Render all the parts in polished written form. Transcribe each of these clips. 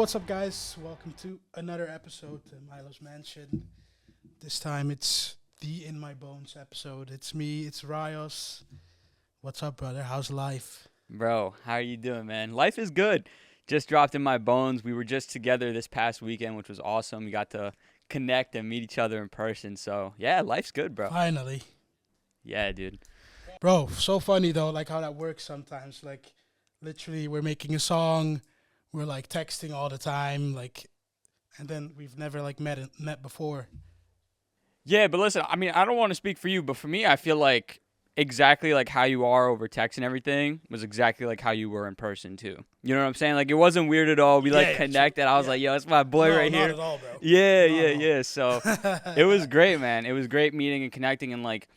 what's up, guys? Welcome to another episode of Mylo's Mansion. This time it's the In My Bones episode. It's me, it's Ryos. What's up, brother? How's life? Bro, how are you doing, man? Life is good. Just dropped in my bones. We were just together this past weekend, which was awesome. We got to connect and meet each other in person. So, yeah, life's good, bro. Finally. Yeah, dude. Bro, so funny though, like how that works sometimes. Like, literally, we're making a song, we're like texting all the time, like, and then we've never like met before. Yeah, but listen, I mean, I don't want to speak for you, but for me, I feel like exactly like how you are over text and everything was exactly like how you were in person too. You know what I'm saying? Like it wasn't weird at all. We connected. I was like, yo, it's my boy right here. Not at all, bro. Yeah. So it was great, man. It was great meeting and connecting, and like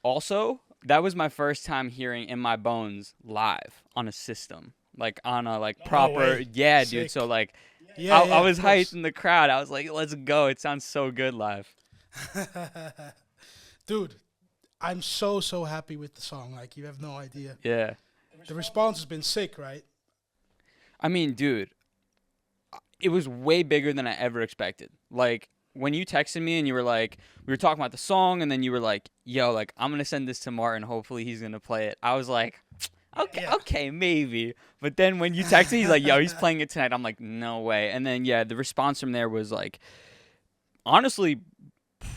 also that was my first time hearing In My Bones live on a system, like on a like proper Sick. dude. So like I I was hyped in the crowd. I was like, let's go. It sounds so good live. Dude, I'm so happy with the song. Like, you have no idea. Yeah. The response has been sick, right? I mean, dude, it was way bigger than I ever expected. Like, when you texted me and you were like, we were talking about the song, and then you were like, yo, like, I'm going to send this to Martin. Hopefully he's going to play it. I was like, okay, maybe. But then when you texted me, he's like, yo, he's playing it tonight. I'm like, no way. And then, yeah, the response from there was like, honestly,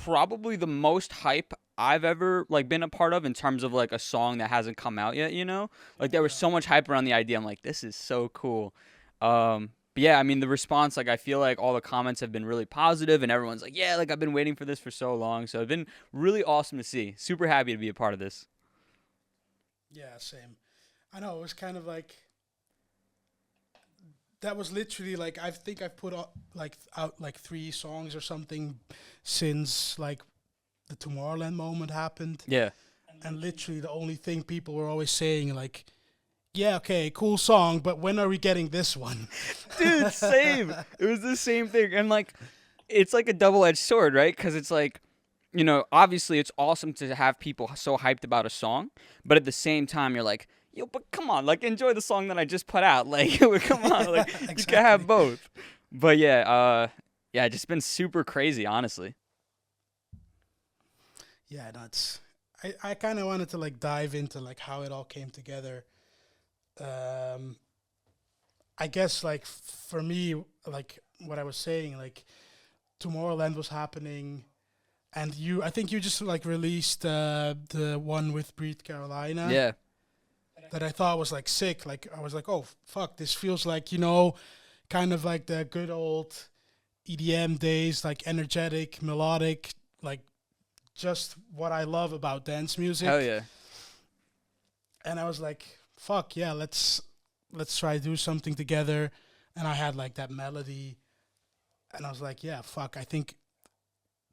probably the most hype I've ever like been a part of in terms of like a song that hasn't come out yet, you know? Like there was so much hype around the idea. I'm like, this is so cool. But yeah, I mean the response, like I feel like all the comments have been really positive and everyone's like, yeah, like I've been waiting for this for so long. So it's been really awesome to see. Super happy to be a part of this. Yeah, same. I know, it was kind of like, that was literally like, I think I've put out like 3 songs or something since like the Tomorrowland moment happened. Yeah. And literally the only thing people were always saying, like, yeah, okay, cool song, but when are we getting this one? Dude, same. It was the same thing. And like, it's like a double-edged sword, right? Because it's like, you know, obviously it's awesome to have people so hyped about a song, but at the same time, you're like, yo, but come on, like, enjoy the song that I just put out. Like, come on, like, Exactly. You can have both. But yeah, just been super crazy, honestly. Yeah, that's. I kind of wanted to like dive into like how it all came together. I guess like for me, like what I was saying, like Tomorrowland was happening, and I think you just like released the one with Breed Carolina. Yeah. That I thought was like sick. Like I was like, oh fuck, this feels like kind of like the good old EDM days, like energetic, melodic, like just what I love about dance music. Hell yeah. And I was like, fuck yeah, let's try to do something together. And I had like that melody, and I was like, yeah, fuck, I think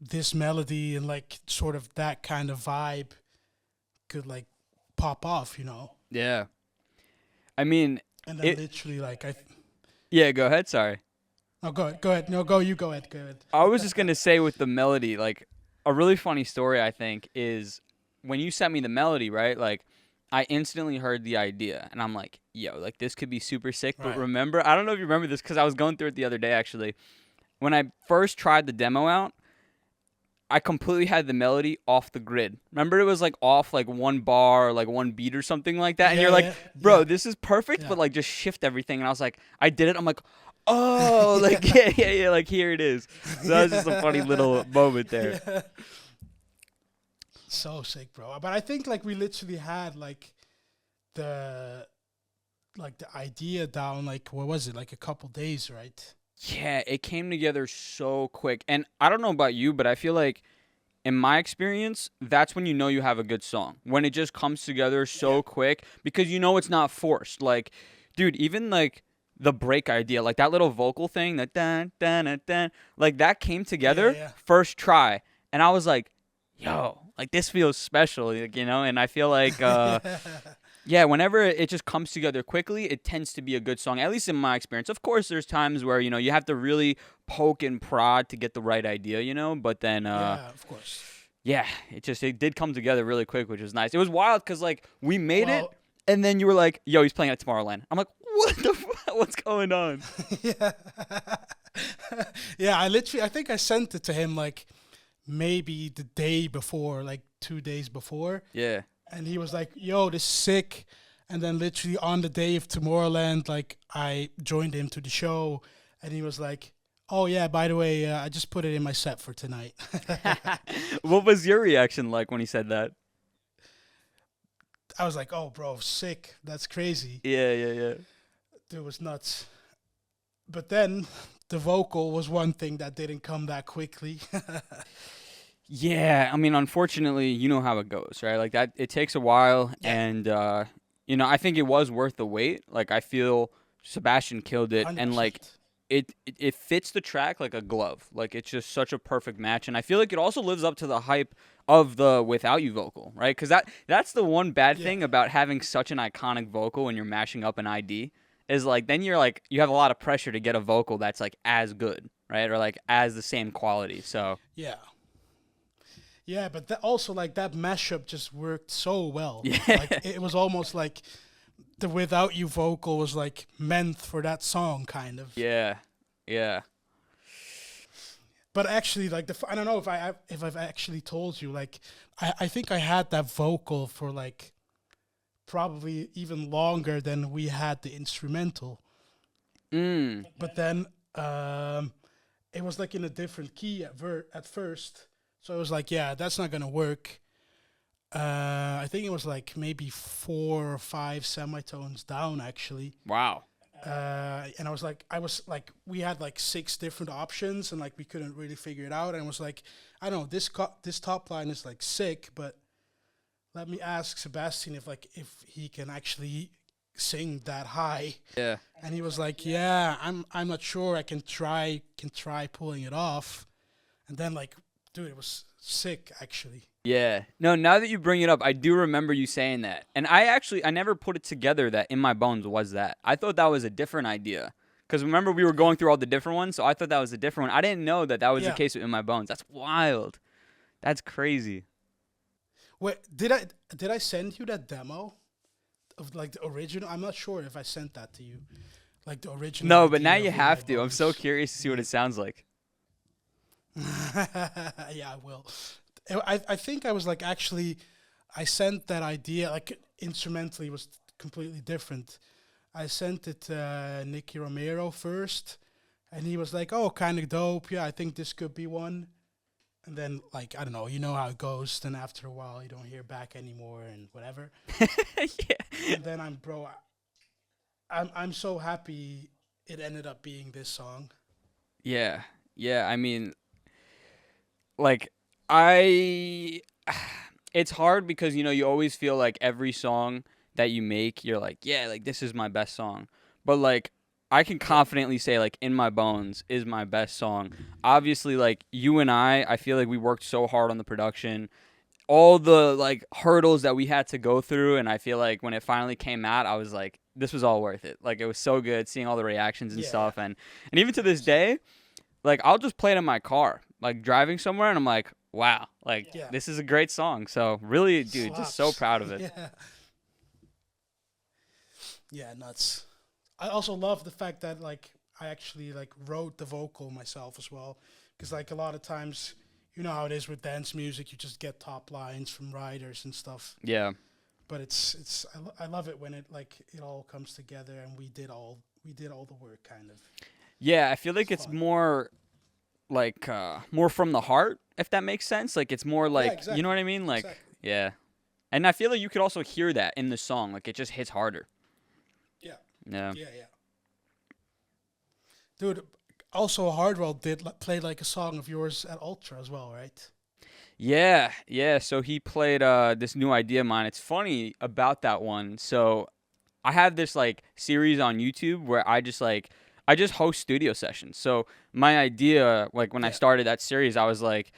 this melody and like sort of that kind of vibe could like pop off, Yeah. I mean, And then literally like yeah, go ahead, sorry. Oh, go ahead. No, you go ahead. Go ahead. I was just going to say with the melody, like, a really funny story, I think, is when you sent me the melody, right? Like, I instantly heard the idea, and I'm like, yo, like, this could be super sick. But Right. remember, I don't know if you remember this, because I was going through it the other day, actually. When I first tried the demo out, I completely had the melody off the grid. Remember, it was, like, off, like, one bar or, like, one beat or something like that? And you're like, bro, this is perfect, but, like, just shift everything. And I was like, I did it. I'm like, oh, like, yeah, like, here it is. So that was just a funny little moment there. Yeah. So sick, bro. But I think like we literally had like the idea down, like, what was it, like a couple days, right? Yeah, it came together so quick. And I don't know about you, but I feel like in my experience, that's when you know you have a good song. When it just comes together so quick, because you know it's not forced. Like, dude, even like the break idea, like that little vocal thing, that dun dun dun dun, like that came together first try. And I was like, yo, like this feels special, like, and I feel like yeah, whenever it just comes together quickly, it tends to be a good song, at least in my experience. Of course, there's times where, you have to really poke and prod to get the right idea, but then, yeah, of course. Yeah, it did come together really quick, which was nice. It was wild because, like, we made it, and then you were like, yo, he's playing at Tomorrowland. I'm like, What's going on? Yeah. Yeah, I think I sent it to him like maybe the day before, like 2 days before. Yeah. And he was like, "Yo, this is sick." And then literally on the day of Tomorrowland, like I joined him to the show, and he was like, "Oh yeah, by the way, I just put it in my set for tonight." What was your reaction like when he said that? I was like, "Oh, bro, sick. That's crazy." Yeah, yeah, yeah. Dude was nuts. But then the vocal was one thing that didn't come that quickly. Yeah, I mean, unfortunately, you know how it goes, right? Like that, it takes a while, Yeah. and I think it was worth the wait. Like I feel Sebastian killed it, and like 100%. it fits the track like a glove. Like it's just such a perfect match, and I feel like it also lives up to the hype of the "Without You" vocal, right? Because that's the one bad Yeah. thing about having such an iconic vocal when you're mashing up an ID is like then you're like you have a lot of pressure to get a vocal that's like as good, right? Or like as the same quality. So Yeah. Yeah, but also like that mashup just worked so well. yeah, Like it was almost like the "Without You" vocal was like meant for that song, kind of. yeah, yeah. But actually, like I don't know if I've actually told you, like I think I had that vocal for like probably even longer than we had the instrumental. Mm. But then it was like in a different key at first, so I was like, yeah, that's not gonna work. I think it was like maybe 4 or 5 semitones down actually. Wow. And I was like, we had like 6 different options, and like we couldn't really figure it out. And I was like, I don't know, this top line is like sick, but let me ask Sebastian if he can actually sing that high. Yeah. And he was like, yeah, I'm not sure. I can try pulling it off. And then like, dude, it was sick actually. Yeah. No, now that you bring it up, I do remember you saying that. And I never put it together that In My Bones was that. I thought that was a different idea. Because remember, we were going through all the different ones, so I thought that was a different one. I didn't know that was the Yeah. case with In My Bones. That's wild. That's crazy. Wait, did I send you that demo of like the original? I'm not sure if I sent that to you. Like the original. No, but now idea you of In My have to. I'm so Bones. curious to see what it sounds like. Yeah, I will. I think I was like actually, I sent that idea like instrumentally was completely different. I sent it to Nicky Romero first, and he was like, "Oh, kind of dope. Yeah, I think this could be one." And then like I don't know, you know how it goes. Then after a while, you don't hear back anymore and whatever. Yeah. And then I'm so happy it ended up being this song. Yeah. Yeah. I mean, like, I. It's hard because, you always feel like every song that you make, you're like, yeah, like, this is my best song. But, like, I can confidently say, like, In My Bones is my best song. Obviously, like, you and I feel like we worked so hard on the production. All the, like, hurdles that we had to go through. And I feel like when it finally came out, I was like, this was all worth it. Like, it was so good seeing all the reactions and Yeah, stuff. And even to this day, like I'll just play it in my car, like driving somewhere, and I'm like, wow, like yeah. this is a great song. So really, dude, just so Slaps. proud of it. Yeah. Yeah, nuts. I also love the fact that like I actually like wrote the vocal myself as well, because like a lot of times, you know how it is with dance music, you just get top lines from writers and stuff. Yeah, But I love it when it all comes together and we did all the work kind of. yeah. I feel like It's it's fun. more like more from the heart, if that makes sense. Like it's more Yeah, like you know what exactly. I mean? Like Exactly. yeah, and I feel like you could also hear that in the song. Like it just hits harder. Yeah. Yeah. Yeah, yeah. Dude, also Hardwell did play like a song of yours at Ultra as well, right? Yeah, yeah. So he played this new idea of mine. It's funny about that one. So I have this like series on YouTube where I just host studio sessions. So my idea, like when I Yeah. started that series, I was like,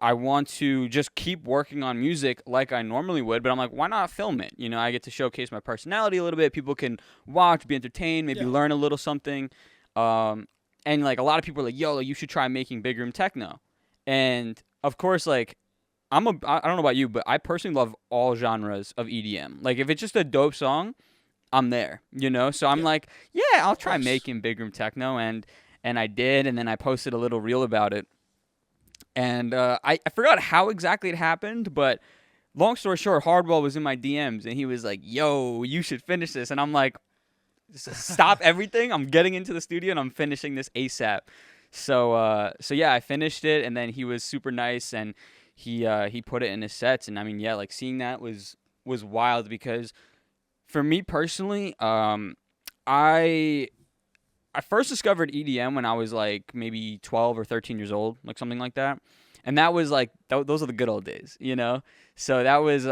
I want to just keep working on music like I normally would, but I'm like, why not film it? I get to showcase my personality a little bit. People can watch, be entertained, maybe Yeah. learn a little something. Um, and like a lot of people are like, yo, like, you should try making big room techno. And of course, like I don't know about you, but I personally love all genres of EDM. Like if it's just a dope song, I'm there, you know? So I'm Yeah, like, yeah, I'll of try course. making big room techno. And I did. And then I posted a little reel about it. And I forgot how exactly it happened, but long story short, Hardwell was in my DMs and he was like, yo, you should finish this. And I'm like, stop everything. I'm getting into the studio and I'm finishing this ASAP. So yeah, I finished it, and then he was super nice, and he put it in his sets, and I mean, yeah, like seeing that was wild because for me personally, I I first discovered EDM when I was like maybe 12 or 13 years old, like something like that, and that was like those are the good old days, you know. So that was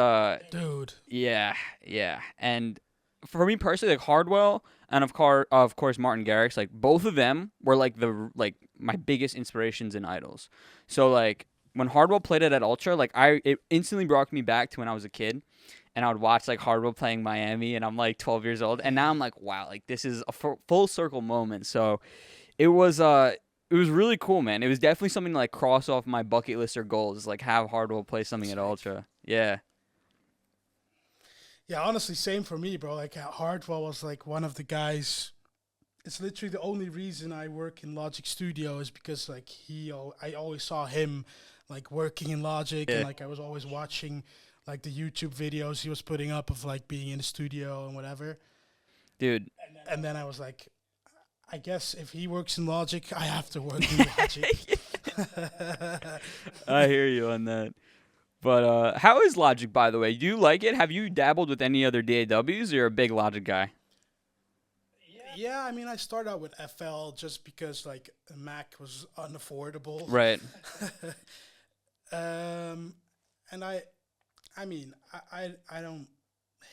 Dude. yeah, yeah. And for me personally, like Hardwell and of course Martin Garrix, like both of them were like my biggest inspirations and idols. So like when Hardwell played it at Ultra, like it instantly brought me back to when I was a kid, and I would watch like Hardwell playing Miami, and I'm like 12 years old, and now I'm like, wow, like this is a full circle moment. So it was it was really cool, man. It was definitely something to like cross off my bucket list or goals, like have Hardwell play something at Sick. Ultra. Yeah. Yeah, honestly, same for me, bro. Like Hardwell was like one of the guys. It's literally the only reason I work in Logic Studio is because like I always saw him like working in Logic, and Yeah. like I was always watching like the YouTube videos he was putting up of like being in the studio and whatever. Dude. And then I was like, I guess if he works in Logic, I have to work in Logic. I hear you on that. But how is Logic, by the way? Do you like it? Have you dabbled with any other DAWs, or you're a big Logic guy? Yeah, I mean, I started out with FL just because like a Mac was unaffordable. Right. um, and I mean, I don't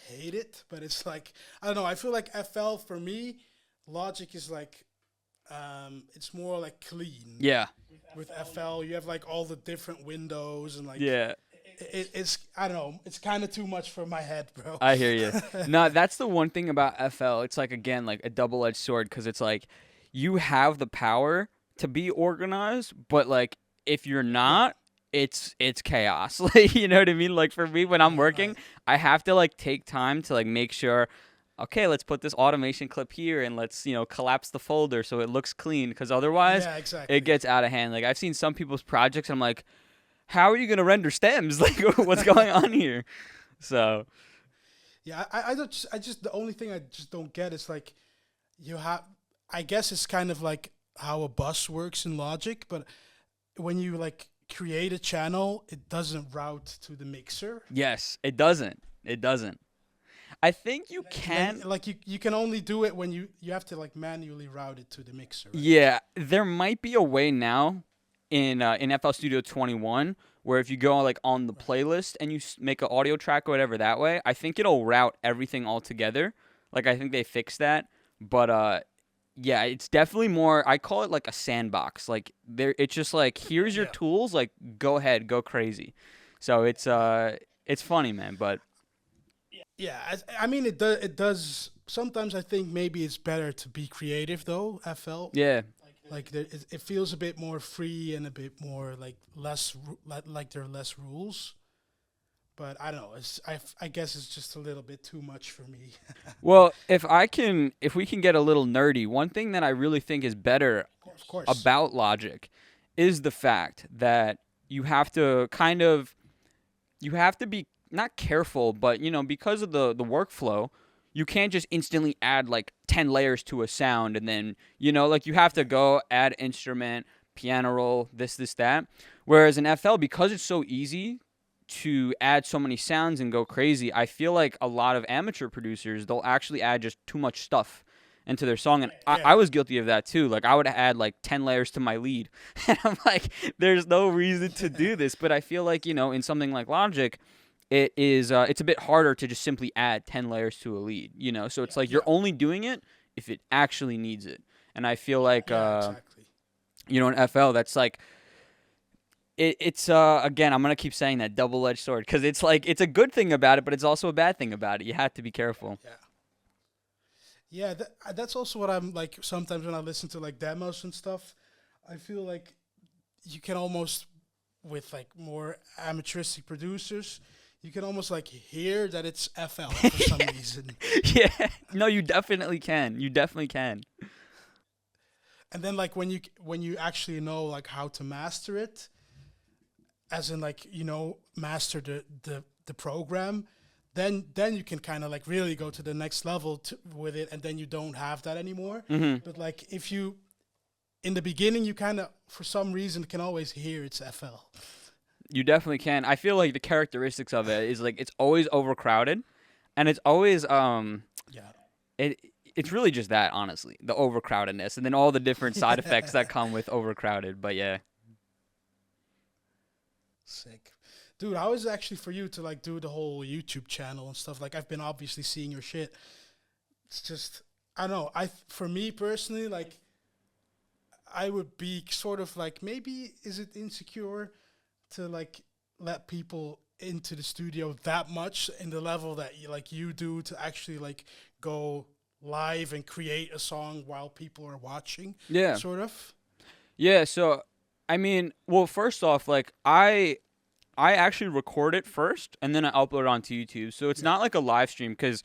hate it, but it's like I don't know. I feel like FL for me, Logic is like it's more like clean. Yeah. With FL, you have like all the different windows and like Yeah. it's I don't know. It's kind of too much for my head, bro. I hear you. No, that's the one thing about FL. It's like again like a double-edged sword because it's like you have the power to be organized, but like if you're Yeah. not, it's chaos. Like you know what I mean? Like for me when I'm working, I have to like take time to like make sure okay, let's put this automation clip here and let's, collapse the folder so it looks clean because otherwise Yeah, it exactly. gets out of hand. Like I've seen some people's projects and I'm like, how are you going to render stems? Like what's going on here? So, Yeah, I just the only thing I just don't get is like you have I guess it's kind of like how a bus works in Logic, but when you like create a channel, it doesn't route to the mixer. yes, it doesn't. It doesn't. I think you And then can. like you can only do it when you have to like manually route it to the mixer, right? Yeah, there might be a way now in FL Studio 21 where if you go like on the Right. playlist and you make an audio track or whatever that way, I think it'll route everything all together. Like I think they fixed that, but yeah, it's definitely more. I call it like a sandbox. Like there, it's just like here's your Yeah. tools. Like go ahead, go crazy. So it's funny, man. But Yeah, I mean it does sometimes I think maybe it's better to be creative though, FL. yeah, Like it feels a bit more free and a bit more like like there are less rules. But I don't know. I guess it's just a little bit too much for me. well, if we can get a little nerdy, one thing that I really think is better Of course. about Logic is the fact that you have to be not careful, but because of the workflow, you can't just instantly add like 10 layers to a sound and then, like you have to go add instrument, piano roll, this that. Whereas in FL, because it's so easy to add so many sounds and go crazy, I feel like a lot of amateur producers, they'll actually add just too much stuff into their song. And I Yeah. was guilty of that too. Like I would add like 10 layers to my lead. And I'm like, there's no reason to do this. But I feel like, in something like Logic, it's a bit harder to just simply add 10 layers to a lead, so it's like you're Yeah. only doing it if it actually needs it. And I feel like Yeah, exactly. in FL that's like it's again, I'm gonna keep saying that double-edged sword because it's like it's a good thing about it but it's also a bad thing about it. You have to be careful. Yeah. Yeah, that's also what I'm like sometimes when I listen to like demos and stuff, I feel like you can almost with like more amateuristic producers, you can almost like hear that it's FL for some reason. Yeah. No, you definitely can. You definitely can. And then like when you actually know like how to master it, as in like master the program, then you can kind of like really go to the next level with it, and then you don't have that anymore. But like if you in the beginning, you kind of for some reason can always hear it's FL. You definitely can. I feel like the characteristics of it is like it's always overcrowded, and it's always Yeah. it it's really just that, honestly, the overcrowdedness, and then all the different side effects that come with overcrowded. But yeah. Sick. Dude, how is it actually for you to like do the whole YouTube channel and stuff? Like I've been obviously seeing your shit. It's just I don't know. For me personally, like I would be sort of like maybe is it insecure to like let people into the studio that much in the level that you do to actually like go live and create a song while people are watching, Yeah. sort of. Yeah, so I mean, well, first off, like I actually record it first and then I upload it onto YouTube. So it's Yeah. not like a live stream because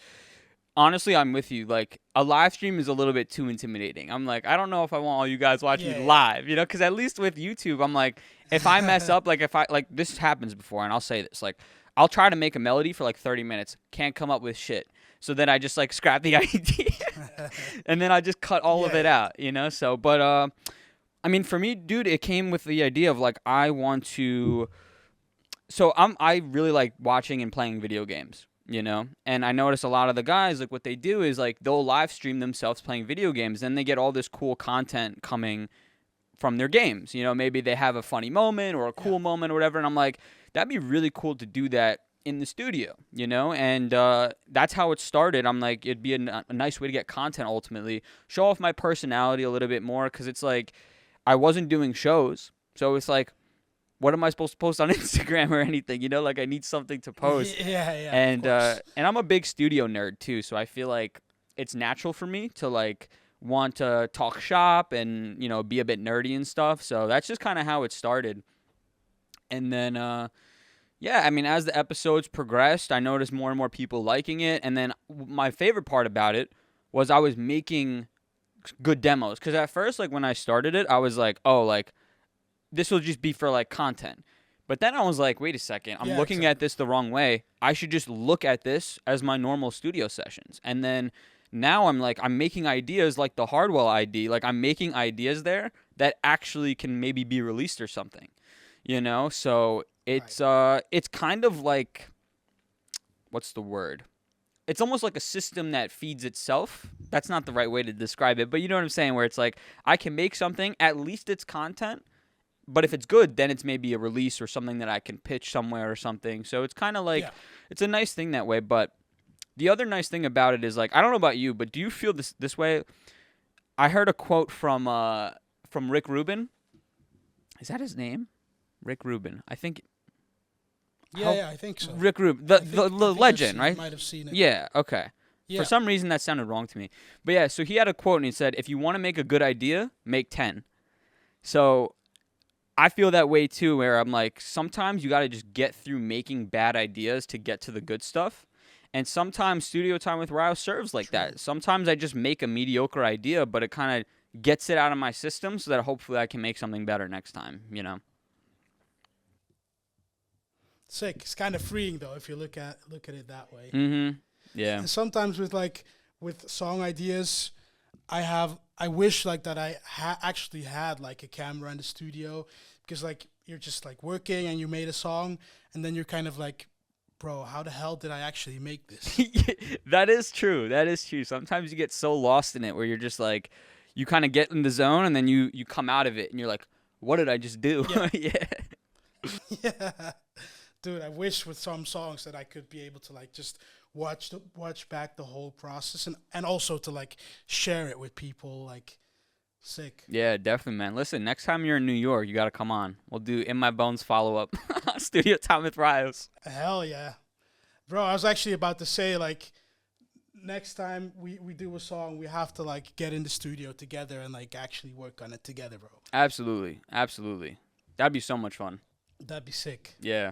honestly, I'm with you. Like a live stream is a little bit too intimidating. I'm like, I don't know if I want all you guys watching me Yeah, live, because at least with YouTube, I'm like, if I mess up, like if I like this happens before, and I'll say this, like I'll try to make a melody for like 30 minutes, can't come up with shit. So then I just like scrap the idea, and then I just cut all of yeah, it out. So, but I mean, for me, dude, it came with the idea of like I want to. So I really like watching and playing video games. And I notice a lot of the guys, like what they do is like they'll live stream themselves playing video games, and they get all this cool content coming from their games. Maybe they have a funny moment or a yeah. cool moment or whatever, and I'm like, that'd be really cool to do that in the studio. And that's how it started. I'm like, it'd be a nice way to get content ultimately, show off my personality a little bit more, because it's like I wasn't doing shows, so it's like, what am I supposed to post on Instagram or anything? Like I need something to post. Yeah, of And course. and I'm a big studio nerd too, so I feel like it's natural for me to like want to talk shop and be a bit nerdy and stuff. So that's just kind of how it started. And then yeah, I mean, as the episodes progressed, I noticed more and more people liking it. And then my favorite part about it was I was making good demos, because at first, like when I started it, I was like, oh, like this will just be for like content. But then I was like, wait a second, I'm Yeah, looking at exactly. this the wrong way. I should just look at this as my normal studio sessions. And then now I'm like, I'm making ideas like the Hardwell ID. Like I'm making ideas there that actually can maybe be released or something. So Right. it's kind of like, what's the word? It's almost like a system that feeds itself. That's not the right way to describe it, but you know what I'm saying, where it's like I can make something, at least it's content, but if it's good, then it's maybe a release or something that I can pitch somewhere or something. So it's kind of like, Yeah. it's a nice thing that way. But the other nice thing about it is, like, I don't know about you, but do you feel this way? I heard a quote from Rick Rubin. Is that his name? Rick Rubin. I think. Yeah, How yeah, I think so. Rick Rubin, I the think I've legend, seen, right? might have seen it. Yeah. Okay. For Yeah. some reason, that sounded wrong to me. But yeah, so he had a quote and he said, "If you want to make a good idea, make 10." So I feel that way too, where I'm like, sometimes you got to just get through making bad ideas to get to the good stuff. And sometimes studio time with Ryos serves like True. that. Sometimes I just make a mediocre idea, but it kind of gets it out of my system so that hopefully I can make something better next time. Sick. It's kind of freeing though if you look at it that way. Mm-hmm. Yeah. And sometimes with song ideas, I wish like that I actually had like a camera in the studio, because like you're just like working and you made a song, and then you're kind of like, bro, how the hell did I actually make this? That is true. That is true. Sometimes you get so lost in it where you're just like, you kind of get in the zone and then you come out of it and you're like, what did I just do? Yeah. Yeah. Yeah. Dude, I wish with some songs that I could be able to like just watch back the whole process, and also to like share it with people. Like, sick. Yeah, definitely, man. Listen, next time you're in New York, you got to come on. We'll do In My Bones follow up studio time with Ryos. Hell yeah. Bro, I was actually about to say like next time we do a song, we have to like get in the studio together and like actually work on it together, bro. Absolutely. Absolutely. That'd be so much fun. That'd be sick. Yeah.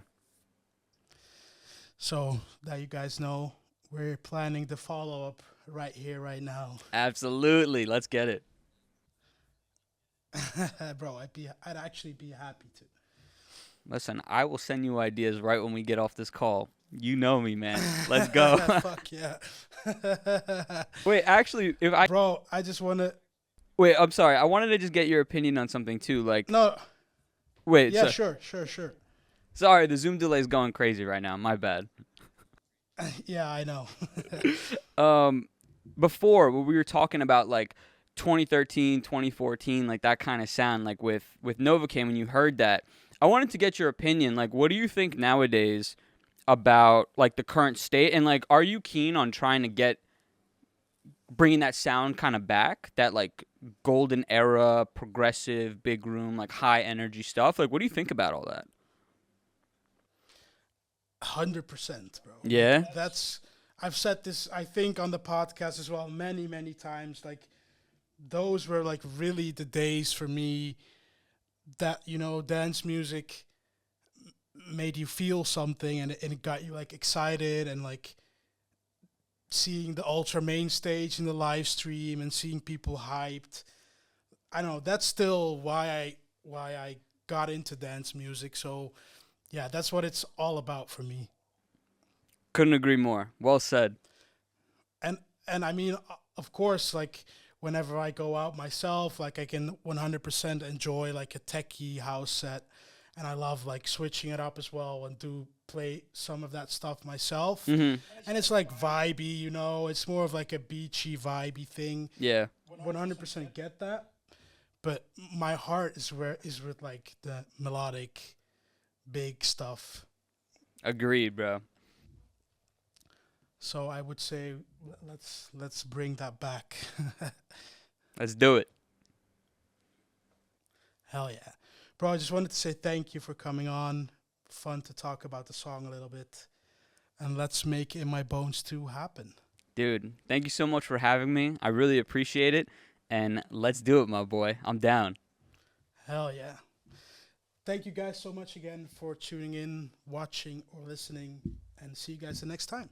So that you guys know, we're planning the follow up right here, right now. Absolutely. Let's get it. Bro, I'd actually be happy to. Listen, I will send you ideas right when we get off this call. You know me, man. Let's go. Fuck yeah. Wait, actually, if I Bro, I just want to. wait, I'm sorry. I wanted to just get your opinion on something too. Like, No, wait, yeah, so sure, sure, sure. sorry, the Zoom delay is going crazy right now. My bad. Yeah, I know. Um, before when we were talking about like 2013, 2014, like that kind of sound, like with Novocaine, when you heard that, I wanted to get your opinion. Like, what do you think nowadays about like the current state, and like, are you keen on trying to get bringing that sound kind of back, that like golden era, progressive, big room, like high energy stuff? Like, what do you think about all that? 100%, bro. Like Yeah. that's I've said this I think on the podcast as well many many times. Like those were like really the days for me that dance music made you feel something, and it got you like excited, and like seeing the ultra main stage in the live stream and seeing people hyped. I know that's still why I got into dance music. So yeah, that's what it's all about for me. Couldn't agree more. Well said. and and I mean, of course, like whenever I go out myself, like I can 100% enjoy like a techie house set, and I love like switching it up as well and do play some of that stuff myself. Mhm. And it's like vibey, it's more of like a beachy vibey thing. Yeah. 100% get that, but my heart is with like the melodic big stuff. Agreed, bro. So I would say let's bring that back. Let's do it. Hell yeah. Bro, I just wanted to say thank you for coming on. Fun to talk about the song a little bit. And let's make In My Bones 2 happen. Dude, thank you so much for having me. I really appreciate it. And let's do it, my boy. I'm down. Hell yeah. Thank you guys so much again for tuning in, watching, or listening. And see you guys the next time.